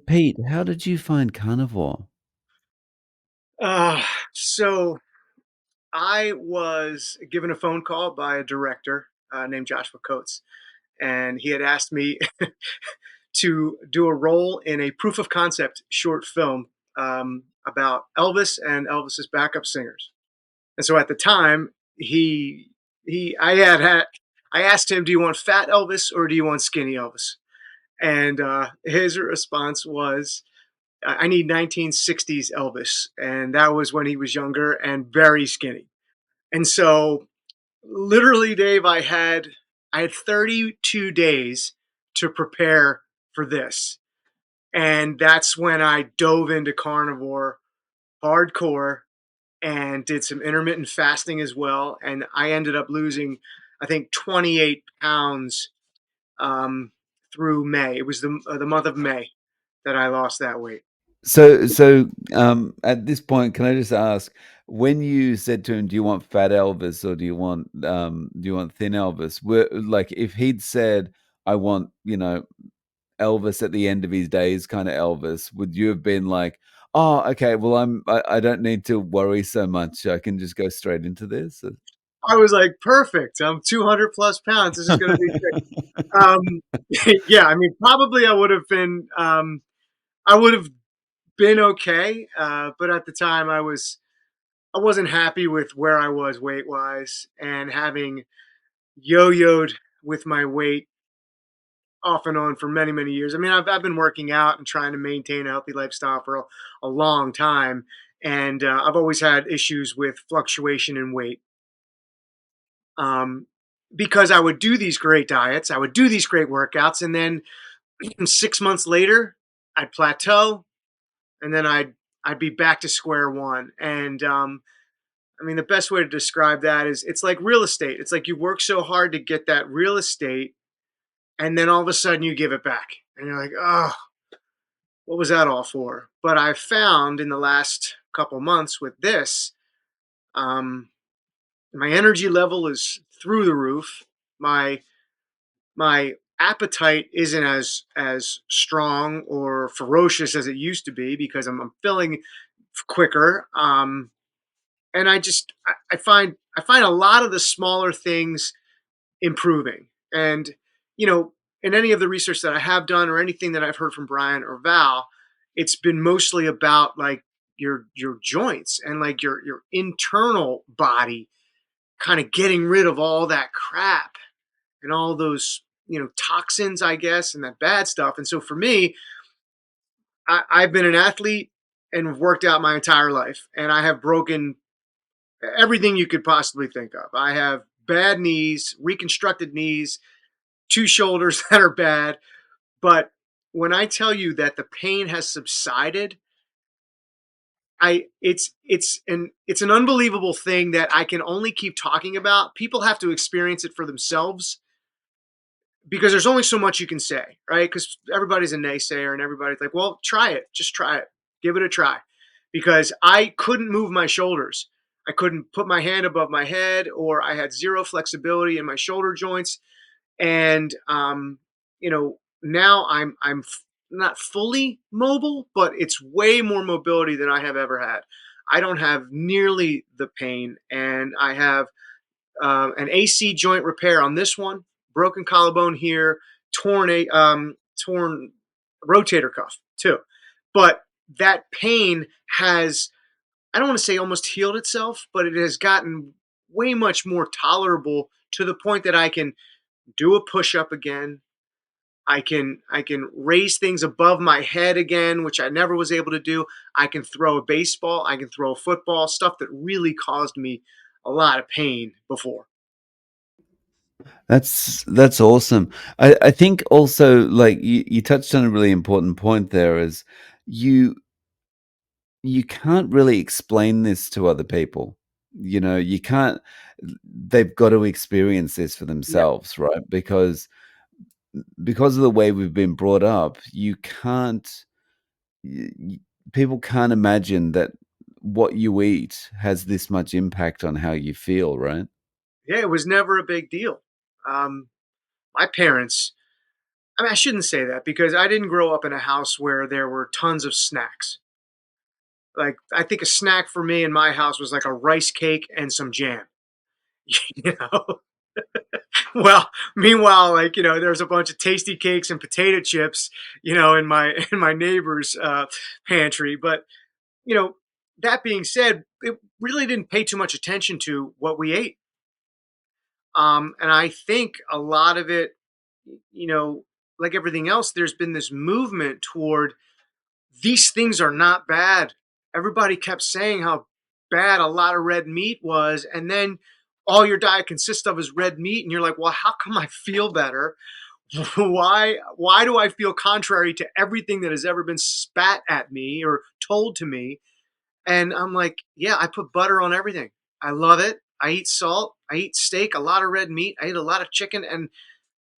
Pete, how did you find Carnivore? Uh, so I was given a phone call by a director named Joshua Coates, and he had asked me to do a role in a proof of concept short film about Elvis and Elvis's backup singers. And so at the time, I asked him, "Do you want fat Elvis or do you want skinny Elvis?" And his response was, "I need 1960s Elvis," and that was when he was younger and very skinny. And so literally, Dave, I had 32 days to prepare for this. And that's when I dove into carnivore hardcore and did some intermittent fasting as well. And I ended up losing, I think, 28 pounds um, through May. It was the month of May that I lost that weight. At this point, can I just ask, when you said to him, "Do you want fat Elvis or do you want thin Elvis?" Like, if he'd said, "I want, Elvis at the end of his days, kind of Elvis," would you have been like, "Oh, okay, well, I don't need to worry so much. I can just go straight into this." I was like, perfect. I'm 200 plus pounds. This is going to be great. Um, yeah, I mean, probably I would have been okay, but at the time I wasn't happy with where I was weight wise, and having yo-yoed with my weight off and on for many years. I mean, I've been working out and trying to maintain a healthy lifestyle for a long time, and I've always had issues with fluctuation in weight. Um, because I would do these great diets, I would do these great workouts, and then 6 months later, I'd plateau, and then I'd be back to square one. And I mean, the best way to describe that is it's like real estate. It's like you work so hard to get that real estate, and then all of a sudden you give it back, and you're like, oh, what was that all for? But I've found in the last couple months with this, um, my energy level is through the roof. My appetite isn't as strong or ferocious as it used to be because I'm filling quicker. And I find a lot of the smaller things improving. And you know, in any of the research that I have done or anything that I've heard from Brian or Val, it's been mostly about like your joints and like your internal body kind of getting rid of all that crap and all those toxins, I guess, and that bad stuff. And so for me, I've been an athlete and worked out my entire life, and I have broken everything you could possibly think of. I have bad knees, reconstructed knees, two shoulders that are bad. But when I tell you that the pain has subsided, I it's an unbelievable thing that I can only keep talking about. People have to experience it for themselves because there's only so much you can say, right? Because everybody's a naysayer and everybody's like, well, try it, just try it, give it a try. Because I couldn't move my shoulders, I couldn't put my hand above my head, or I had zero flexibility in my shoulder joints. And now I'm not fully mobile, but it's way more mobility than I have ever had. I don't have nearly the pain, and I have an AC joint repair on this one, broken collarbone here, torn rotator cuff too. But that pain has, I don't want to say almost healed itself, but it has gotten way much more tolerable to the point that I can do a push up again. I can raise things above my head again, which I never was able to do. I can throw a baseball, I can throw a football, stuff that really caused me a lot of pain before. That's awesome. I think also, like, you touched on a really important point there, is you you can't really explain this to other people. You can't. They've got to experience this for Yeah. themselves, right? Because of the way we've been brought up, you can't y y people can't imagine that what you eat has this much impact on how you feel, right? Yeah, it was never a big deal. My parents, I mean, I shouldn't say that because I didn't grow up in a house where there were tons of snacks. Like, I think a snack for me in my house was like a rice cake and some jam, you know? Well, meanwhile, like, there's a bunch of tasty cakes and potato chips, in my in my neighbor's pantry. But, you know, that being said, it really didn't pay too much attention to what we ate. And I think a lot of it, you know, like everything else, there's been this movement toward these things are not bad. Everybody kept saying how bad a lot of red meat was, and then all your diet consists of is red meat, and you're like, well, how come I feel better? Why do I feel contrary to everything that has ever been spat at me or told to me? And I'm like, yeah, I put butter on everything. I love it. I eat salt. I eat steak, a lot of red meat. I eat a lot of chicken, and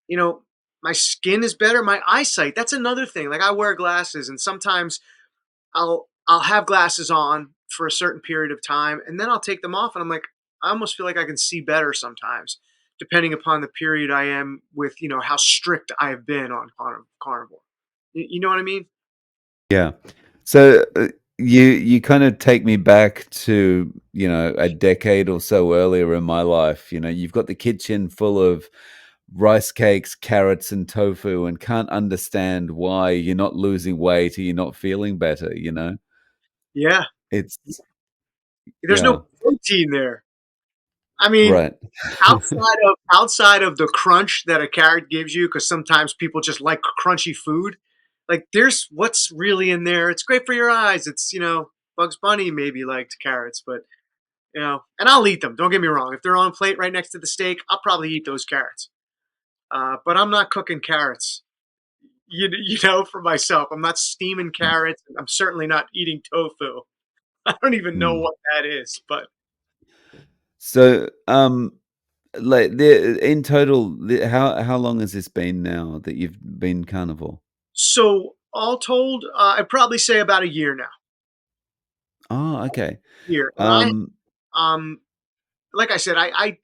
you know, my skin is better. My eyesight. That's another thing. Like I wear glasses, and sometimes I'll have glasses on for a certain period of time, and then I'll take them off, and I'm like, I almost feel like I can see better sometimes, depending upon the period I am with, how strict I have been on carnivore. You know what I mean? Yeah. So, you kind of take me back to, a decade or so earlier in my life. You've got the kitchen full of rice cakes, carrots, and tofu, and can't understand why you're not losing weight or you're not feeling better, you know? Yeah. It's There's no yeah, protein there. I mean, right. outside of the crunch that a carrot gives you, because sometimes people just like crunchy food. Like, there's what's really in there. It's great for your eyes. It's Bugs Bunny maybe liked carrots, but and I'll eat them. Don't get me wrong. If they're on a plate right next to the steak, I'll probably eat those carrots. But I'm not cooking carrots. For myself. I'm not steaming carrots. I'm certainly not eating tofu. I don't even know Mm. what that is, but So, like, in total, how long has this been now that you've been carnivore? so all told, I'd probably say about a year now. Oh, okay. Year, and Um, um, like I said, I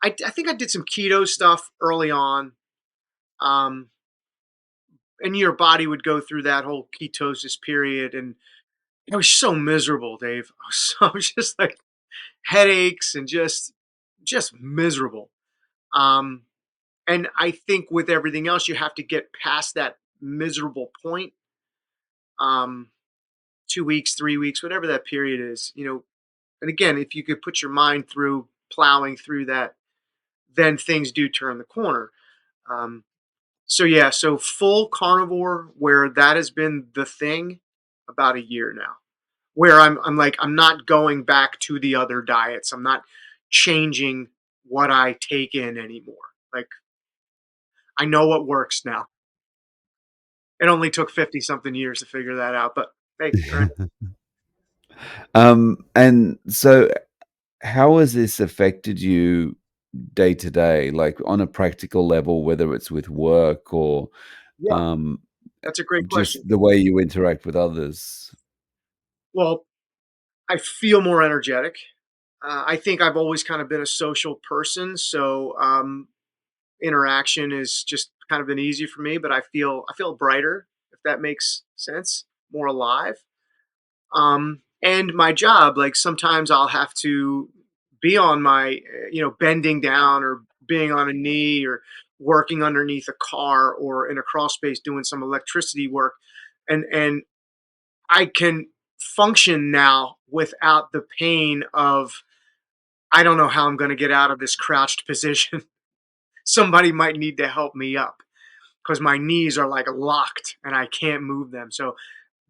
think I did some keto stuff early on. Um, and your body would go through that whole ketosis period, and I was so miserable, Dave. I was just like headaches and just miserable. Um, and I think with everything else, you have to get past that miserable point. Um, 2 weeks, 3 weeks, whatever that period is, And again, if you could put your mind through plowing through that, then things do turn the corner. Um, so yeah, so full carnivore, where that has been the thing, about a year now. Where I'm like I'm not going back to the other diets. I'm not changing what I take in anymore. Like I know what works now. It only took 50 something years to figure that out, but hey, and so how has this affected you day to day, like on a practical level, whether it's with work or yeah, um, that's a great just question. the way you interact with others? Well, I feel more energetic. I think I've always kind of been a social person, so interaction is just kind of been easy for me. But I feel brighter, if that makes sense, more alive. And my job, like sometimes I'll have to be on my, bending down or being on a knee or working underneath a car or in a crawl space doing some electricity work, and I can function now without the pain of I don't know how I'm going to get out of this crouched position. Somebody might need to help me up because my knees are like locked and I can't move them. So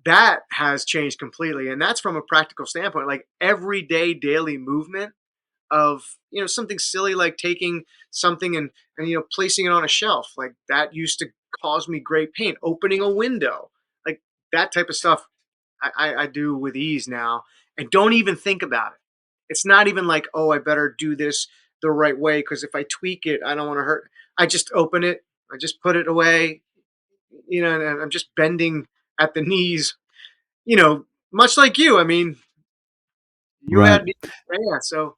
that has changed completely. And that's from a practical standpoint, like everyday daily movement of, something silly like taking something and placing it on a shelf. Like that used to cause me great pain. Opening a window. Like that type of stuff I do with ease now and don't even think about it. It's not even like, oh, I better do this the right way because if I tweak it, I don't want to hurt. I just open it, I just put it away, and I'm just bending at the knees, much like you. I mean, you Right. had me, yeah. So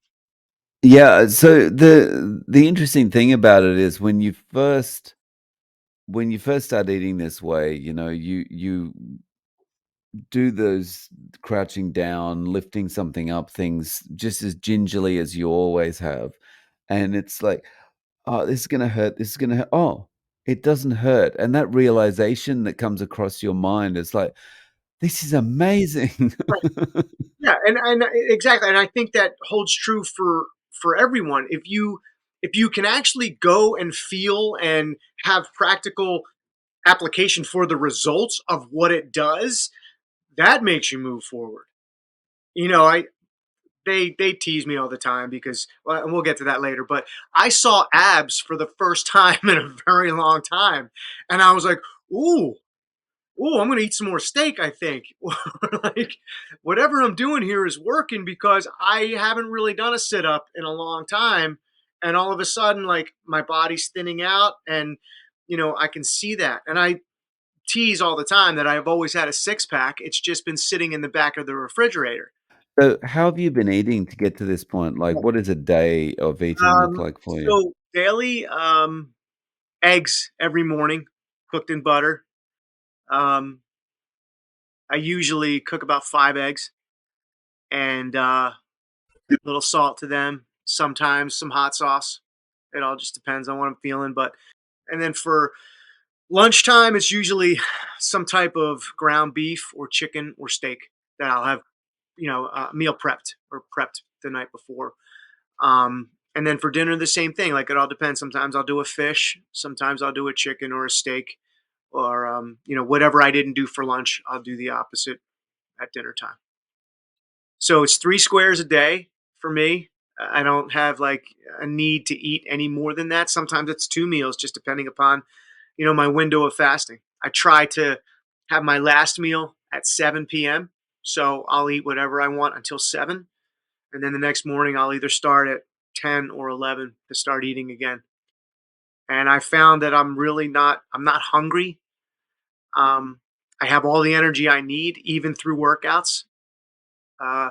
Yeah. So the interesting thing about it is when you first when you first start eating this way, you do those crouching down, lifting something up things just as gingerly as you always have. And it's like, "Oh, this is gonna hurt, this is gonna hurt. Oh, it doesn't hurt." And that realization that comes across your mind is like, "This is amazing." Yeah, and exactly, and I think that holds true for everyone. If you can actually go and feel and have practical application for the results of what it does, that makes you move forward. I they tease me all the time because, well, and we'll get to that later, but I saw abs for the first time in a very long time, and I was like, "Ooh, oh, I'm going to eat some more steak, I think." Like, whatever I'm doing here is working because I haven't really done a sit up in a long time. And all of a sudden, like, my body's thinning out, and, I can see that. And I tease all the time that I've always had a six pack. It's just been sitting in the back of the refrigerator. So, how have you been eating to get to this point? Like, what does a day of eating look like for you? So, daily eggs every morning, cooked in butter. Um, I usually cook about 5 eggs, and little salt to them, sometimes some hot sauce. It all just depends on what I'm feeling. And then for lunchtime, it's usually some type of ground beef or chicken or steak that I'll have, meal prepped or prepped the night before. And then for dinner, the same thing. Like, it all depends. Sometimes I'll do a fish, sometimes I'll do a chicken or a steak, or, whatever I didn't do for lunch, I'll do the opposite at dinner time. So it's 3 squares a day for me. I don't have, like, a need to eat any more than that. Sometimes it's 2 meals just depending upon, my window of fasting. I try to have my last meal at 7 p.m., so I'll eat whatever I want until 7, and then the next morning, I'll either start at 10 or 11 to start eating again. And I found that I'm not hungry. Um, I have all the energy I need even through workouts. Uh,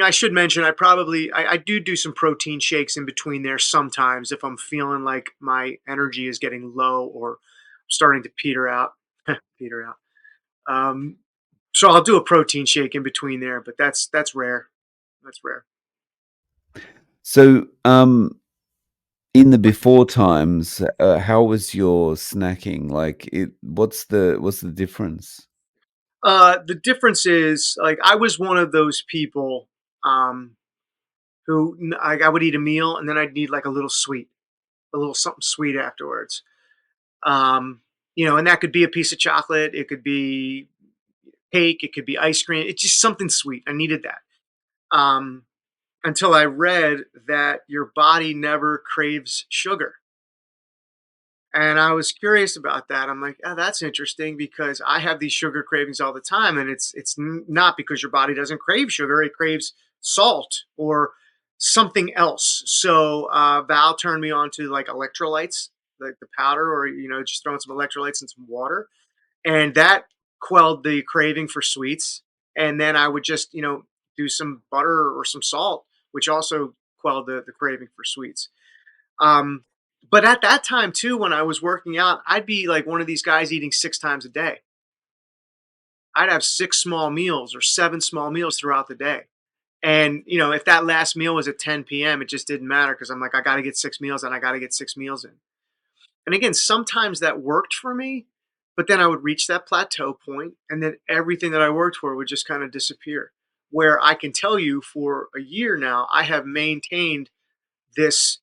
I should mention I do some protein shakes in between there sometimes if I'm feeling like my energy is getting low or starting to peter out. Peter out. Um, so I'll do a protein shake in between there, but that's rare. That's rare. So, in the before times, how was your snacking? Like, what's the difference? The difference is, like, I was one of those people um, I would eat a meal and then I'd need like a little sweet, a little something sweet afterwards. And that could be a piece of chocolate, it could be cake, it could be ice cream. It's just something sweet. I needed that. Um, until I read that your body never craves sugar. And I was curious about that. I'm like, oh, that's interesting because I have these sugar cravings all the time, and it's not because your body doesn't crave sugar; it craves salt or something else. So Val turned me on to like electrolytes, like the powder, or just throwing some electrolytes in some water, and that quelled the craving for sweets. And then I would just do some butter or some salt, which also quelled the craving for sweets. Um, but at that time too, when I was working out, I'd be like one of these guys eating 6 times a day. I'd have 6 small meals or 7 small meals throughout the day. And if that last meal was at 10 p.m., it just didn't matter because I'm like, I got to get 6 meals and I got to get 6 meals in. And again, sometimes that worked for me, but then I would reach that plateau point, and then everything that I worked for would just kind of disappear. Where I can tell you for a year now, I have maintained this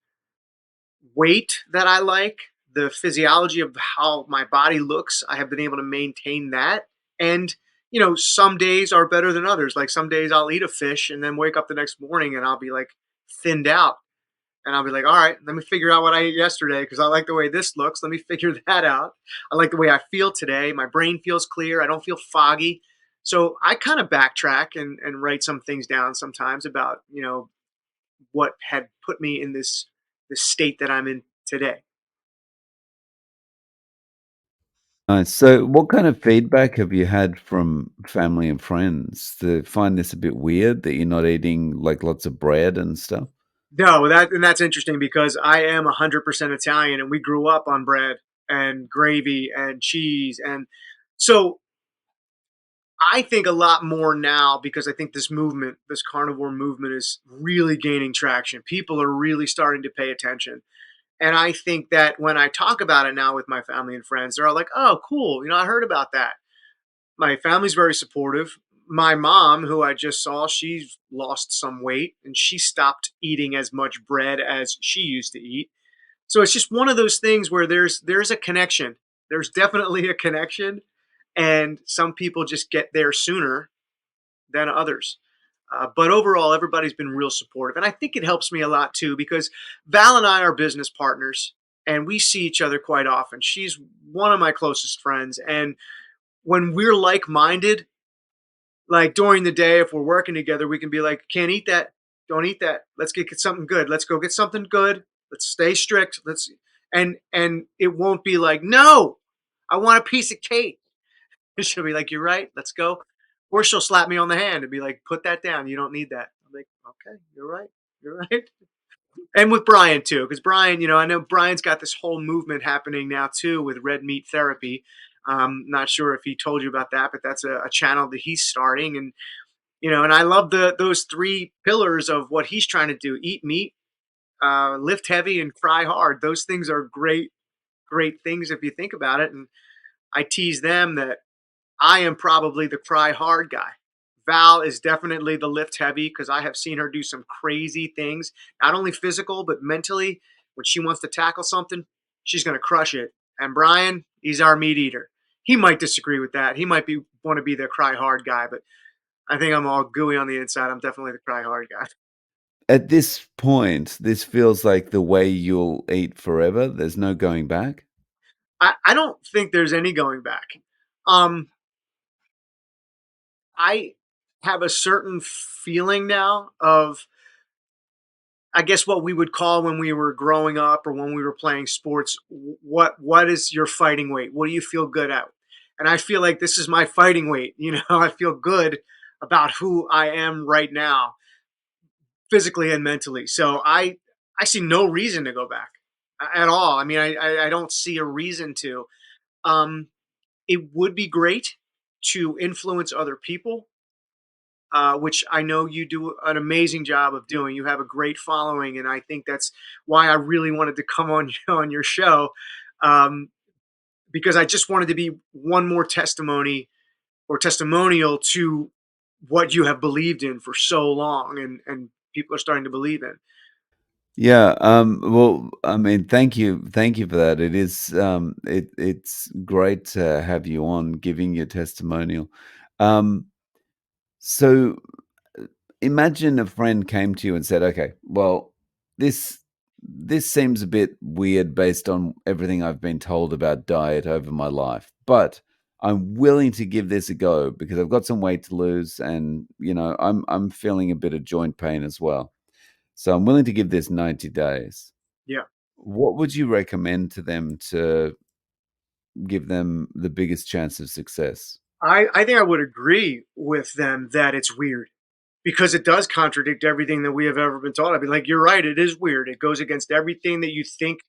weight that I like, the physiology of how my body looks. I have been able to maintain that. And, some days are better than others. Like, some days I'll eat a fish and then wake up the next morning and I'll be like thinned out. And I'll be like, all right, let me figure out what I ate yesterday because I like the way this looks. Let me figure that out. I like the way I feel today. My brain feels clear. I don't feel foggy. So I kind of backtrack and write some things down sometimes about, what had put me in this state that I'm in today. Nice. So, what kind of feedback have you had from family and friends to find this a bit weird that you're not eating like lots of bread and stuff? No, that's interesting because I am 100% Italian and we grew up on bread. and gravy and cheese. And so I think a lot more now because I think this movement, this carnivore movement, is really gaining traction. People are really starting to pay attention. And I think that when I talk about it now with my family and friends, they're all like, oh, cool. I heard about that. My family's very supportive. My mom, who I just saw, she's lost some weight and she stopped eating as much bread as she used to eat. So it's just one of those things where there's a connection. There's definitely a connection, and some people just get there sooner than others. But overall, everybody's been real supportive, and I think it helps me a lot too because Val and I are business partners, and we see each other quite often. She's one of my closest friends, and when we're like-minded, like during the day, if we're working together, we can be like, "Can't eat that. Don't eat that. Let's get something good. Let's go get something good. Let's stay strict. Let's." And it won't be like, "No, I want a piece of cake." She'll be like, "You're right. Let's go." Or she'll slap me on the hand and be like, "Put that down. You don't need that." I'm like, "Okay, you're right. You're right." And with Brian too, because Brian, I know Brian's got this whole movement happening now too with red meat therapy. Not sure if he told you about that, but that's a channel that he's starting, and and I love the those three pillars of what he's trying to do: eat meat, lift heavy, and cry hard. Those things are great, great things if you think about it. And I tease them that I am probably the cry hard guy. Val is definitely the lift heavy because I have seen her do some crazy things, not only physical, but mentally. When she wants to tackle something, she's going to crush it. And Brian, he's our meat eater. He might disagree with that. He might be want to be the cry hard guy, but I think I'm all gooey on the inside. I'm definitely the cry hard guy. At this point, this feels like the way you'll eat forever. There's no going back. I don't think there's any going back. Um, I have a certain feeling now of I guess what we would call when we were growing up or when we were playing sports, what is your fighting weight? What do you feel good at? And I feel like this is my fighting weight. I feel good about who I am right now, physically and mentally. So I see no reason to go back at all. I mean, I don't see a reason to. Um, it would be great to influence other people, which I know you do an amazing job of doing. You have a great following, and I think that's why I really wanted to come on on your show, um, because I just wanted to be one more testimony or testimonial to what you have believed in for so long, and people are starting to believe in. Yeah, well, I mean, thank you for that. It's great to have you on giving your testimonial. Um, so imagine a friend came to you and said, "Okay, well, this this seems a bit weird based on everything I've been told about diet over my life, but I'm willing to give this a go because I've got some weight to lose, and I'm feeling a bit of joint pain as well. So I'm willing to give this 90 days." Yeah, What would you recommend to them to give them the biggest chance of success? I think I would agree with them that it's weird because it does contradict everything that we have ever been taught. I'd be like, you're right, it is weird. It goes against everything that you think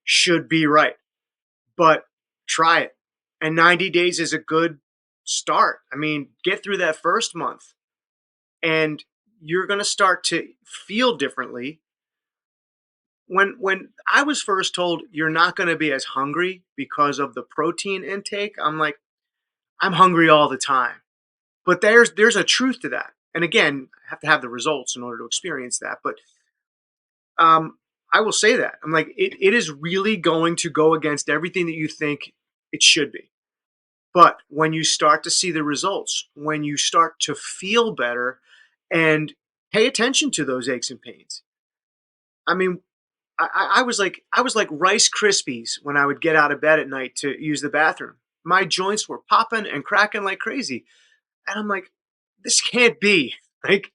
should be right. But try it. And 90 days is a good start. I mean, get through that first month and you're going to start to feel differently. When I was first told you're not going to be as hungry because of the protein intake, I'm like, I'm hungry all the time. But there's a truth to that. And again, I have to have the results in order to experience that. But um, I will say that I'm like, it is really going to go against everything that you think it should be. But when you start to see the results, when you start to feel better and pay attention to those aches and pains. I mean, I was like Rice Krispies when I would get out of bed at night to use the bathroom. My joints were popping and cracking like crazy. And I'm like, this can't be. Like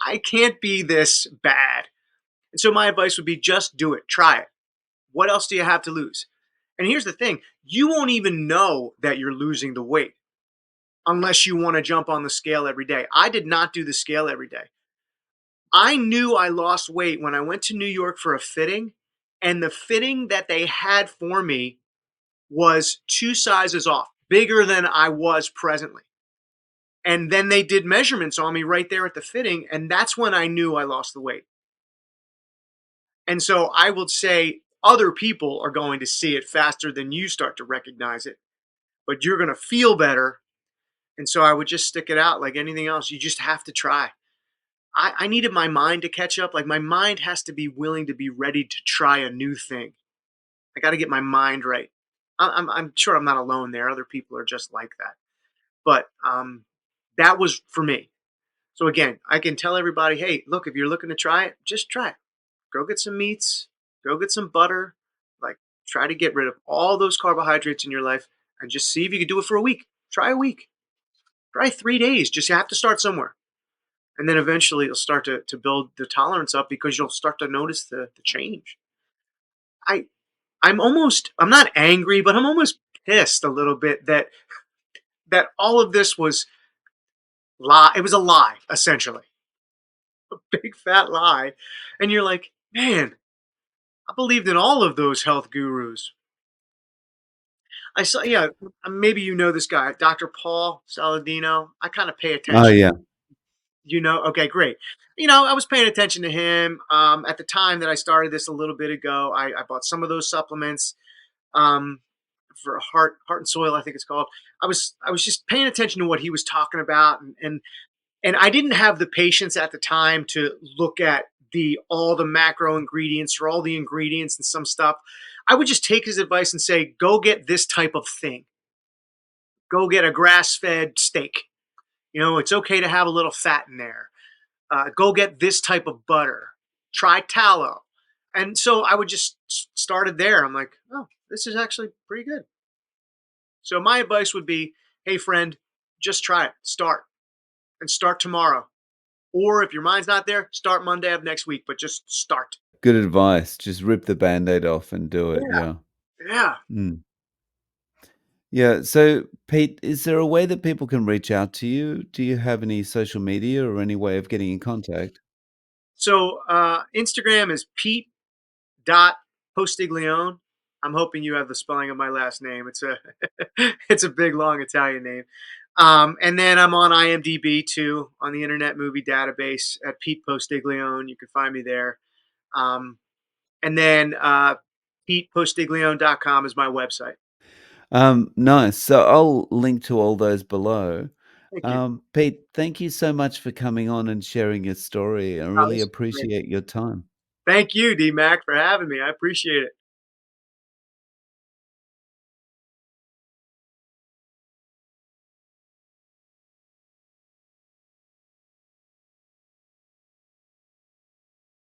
I can't be this bad. And so my advice would be just do it. Try it. What else do you have to lose? And here's the thing, you won't even know that you're losing the weight unless you want to jump on the scale every day. I did not do the scale every day. I knew I lost weight when I went to New York for a fitting, and the fitting that they had for me was 2 sizes off, bigger than I was presently. And then they did measurements on me right there at the fitting, and that's when I knew I lost the weight. And so I would say other people are going to see it faster than you start to recognize it, but you're going to feel better. And so I would just stick it out like anything else. You just have to try. I needed my mind to catch up. Like my mind has to be willing to be ready to try a new thing. I got to get my mind right. I'm sure I'm not alone there. Other people are just like that. But that was for me. So again, I can tell everybody, hey, look, if you're looking to try it, just try it. Go get some meats, go get some butter, like try to get rid of all those carbohydrates in your life and just see if you can do it for a week. Try a week. Try 3 days. Just you have to start somewhere. And then eventually you'll start to build the tolerance up because you'll start to notice the change. I I'm not angry, but I'm almost pissed a little bit that all of this was lie. It was a lie, essentially. A big fat lie. And you're like, man, I believed in all of those health gurus. I saw, yeah, maybe you know this guy, Dr. Paul Saladino. I kind of pay Oh, attention. yeah. Okay, great. I was paying attention to him at the time that I started this a little bit ago. I bought some of those supplements um, for heart and soil, I think it's called. I was just paying attention to what he was talking about, and I didn't have the patience at the time to look at the all the macro ingredients or all the ingredients and some stuff. I would just take his advice and say, go get this type of thing. Go get a grass fed steak. It's okay to have a little fat in there. Go get this type of butter. Try tallow. And so I would just started there. I'm like, oh, this is actually pretty good. So my advice would be, hey friend, just try it. Start and start tomorrow. Or if your mind's not there, start Monday of next week, but just start. Good advice. Just rip the Band-Aid off and do it, Yeah. yeah. Yeah. Mm. Yeah, so, Pete, is there a way that people can reach out to you? Do you have any social media or any way of getting in contact? So Instagram is Pete.Postiglione. I'm hoping you have the spelling of my last name. It's a it's a big long Italian name. And then I'm on IMDb too on the Internet Movie Database at Pete Postiglione. You can find me there. Um, and then PetePostiglione.com is my website. Nice. So I'll link to all those below. Thank you. Pete, thank you so much for coming on and sharing your story. I Oh, really this is great. appreciate your time. Thank you, D Mac, for having me. I appreciate it.